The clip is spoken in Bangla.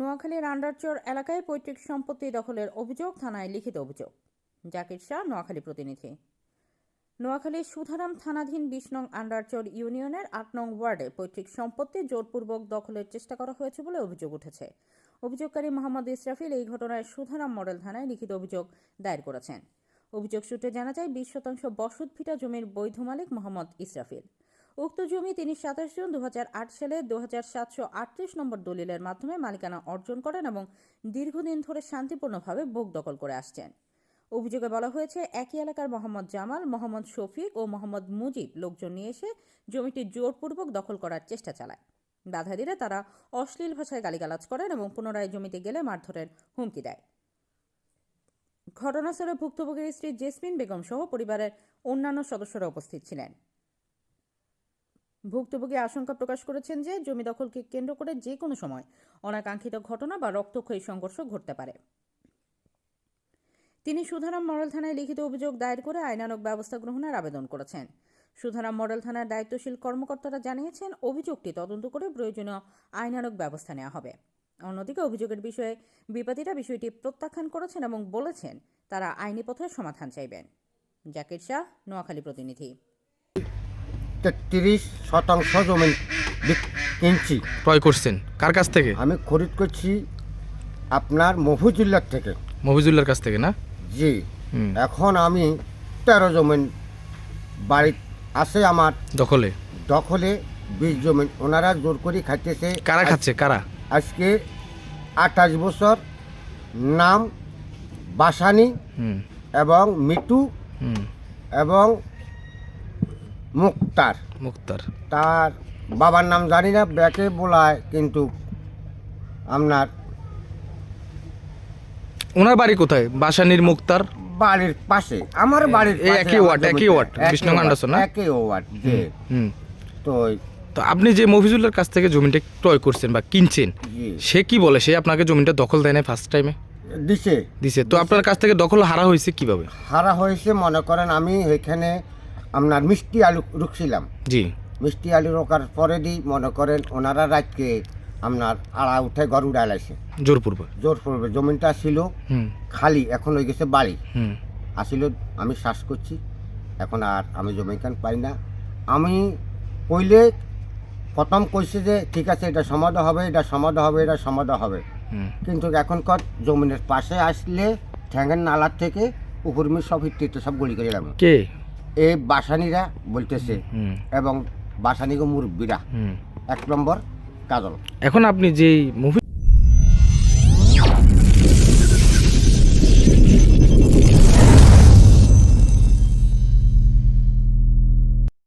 নোয়াখালীর আন্ডারচর এলাকায় পৈতৃক সম্পত্তি দখলের অভিযোগ, থানায় লিখিত অভিযোগ। জাকির শাহ, নোয়াখালী প্রতিনিধি। নোয়াখালীর সুধারাম থানাধীন ২০ নং আন্ডারচর ইউনিয়নের ৮ নং ওয়ার্ডে পৈতৃক সম্পত্তি জোরপূর্বক দখলের চেষ্টা করা হয়েছে বলে অভিযোগ উঠেছে। অভিযোগকারী মোহাম্মদ ইসরাফিল এই ঘটনায় সুধারাম মডেল থানায় লিখিত অভিযোগ দায়ের করেছেন। অভিযোগ সূত্রে জানা যায় ২০% বসত ভিটা জমির বৈধ মালিক মোহাম্মদ ইসরাফিল। উক্ত জমি তিনি ২৭ জুন ২০০৮ সালে ২৭৩৮ নম্বর দলিলের মাধ্যমে মালিকানা অর্জন করেন এবং দীর্ঘদিন ধরে শান্তিপূর্ণভাবে ভোগ দখল করে আসছেন। অভিযোগে বলা হয়েছে, একই এলাকার মোহাম্মদ জামাল, মোহাম্মদ শফিক ও মোহাম্মদ মুজিব লোকজন নিয়ে এসে জমিটি জোরপূর্বক দখল করার চেষ্টা চালায়। বাধা দিলে তারা অশ্লীল ভাষায় গালিগালাজ করেন এবং পুনরায় জমিতে গেলে মারধরের হুমকি দেয়। ঘটনাস্থলে ভুক্তভোগীর স্ত্রী জেসমিন বেগম সহ পরিবারের অন্যান্য সদস্যরা উপস্থিত ছিলেন। ভুক্তভোগী আশঙ্কা প্রকাশ করেছেন যে জমি দখলকে কেন্দ্র করে যে কোনো সময় অনাকাঙ্ক্ষিত ঘটনা বা রক্তক্ষয়ী সংঘর্ষ ঘটতে পারে। তিনি সুধারাম মডেল থানায় লিখিত অভিযোগ দায়ের করে আইনানুগ ব্যবস্থা গ্রহণের আবেদন করেছেন। সুধারাম মডেল থানার দায়িত্বশীল কর্মকর্তারা জানিয়েছেন, অভিযোগটি তদন্ত করে প্রয়োজনীয় আইনানুগ ব্যবস্থা নেওয়া হবে। অন্যদিকে অভিযোগের বিষয়ে বিবাদীরা বিষয়টি প্রত্যাখ্যান করেছেন এবং বলেছেন তারা আইনি পথে সমাধান চাইবেন। জাকির শাহ, নোয়াখালী প্রতিনিধি। 33% জমি কিনছি। ক্রয় করছেন কার কাছ থেকে? আমি খরিদ করছি আপনার মফিজুল্লাহ থেকে। মফিজুল্লাহর কাছ থেকে না? জি। এখন আমি 13 জমিন বাড়ি আছে আমার দখলে 20 জমিন ওনারা জোর করে খাইতেছে। কারা খাচ্ছে? কারা? আজকে 28 বছর, নাম বাসানি এবং মিটু এবং মুক্তার। তার বাবার নাম জানি না, ব্যাকে বলায়, কিন্তু আপনার ওনার বাড়ি কোথায়? বাসানির মুক্তার বাড়ির পাশে, আমার বাড়ির একই ওয়ার্ড ২০ নং আন্ডারচর না? একই ওয়ার্ড। তো তো আপনি যে মফিজুল্লাহর কাছ থেকে জমিটা ক্রয় করছেন বা কিনছেন, সে কি বলে? সে আপনাকে জমিটা দখল দেয় না ফার্স্ট টাইমে? দিছে। তো আপনার কাছ থেকে দখল হারা হয়েছে কিভাবে? হারা হয়েছে মনে করেন, আমি ওইখানে আপনার মিষ্টি আলু রুখছিলাম। জি। মিষ্টি আলু রোকার পরে মনে করেন ওনারা রাতকে আপনার আড়া উঠে ঘর উড়াইছে জোরপূর্বে। জমিটা ছিল খালি, এখন হয়ে গেছে বাড়ি। আসিল আমি শ্বাস করছি, এখন আর আমি জমিখান পাই না। আমি কইলে প্রথম কইছে যে ঠিক আছে, এটা সমাধান হবে, এটা সমাধান হবে, এটা সমাধান হবে। কিন্তু এখনকার জমিনের পাশে আসলে ঠ্যাঙ্গের নালার থেকে উপরমি সব হিটতে সব গলি করে এলাম। কে? এই বাসানিরা বলতেছে এবং বাসানিগো মুরব্বীরা। 1 নম্বর কাজল। এখন আপনি যেই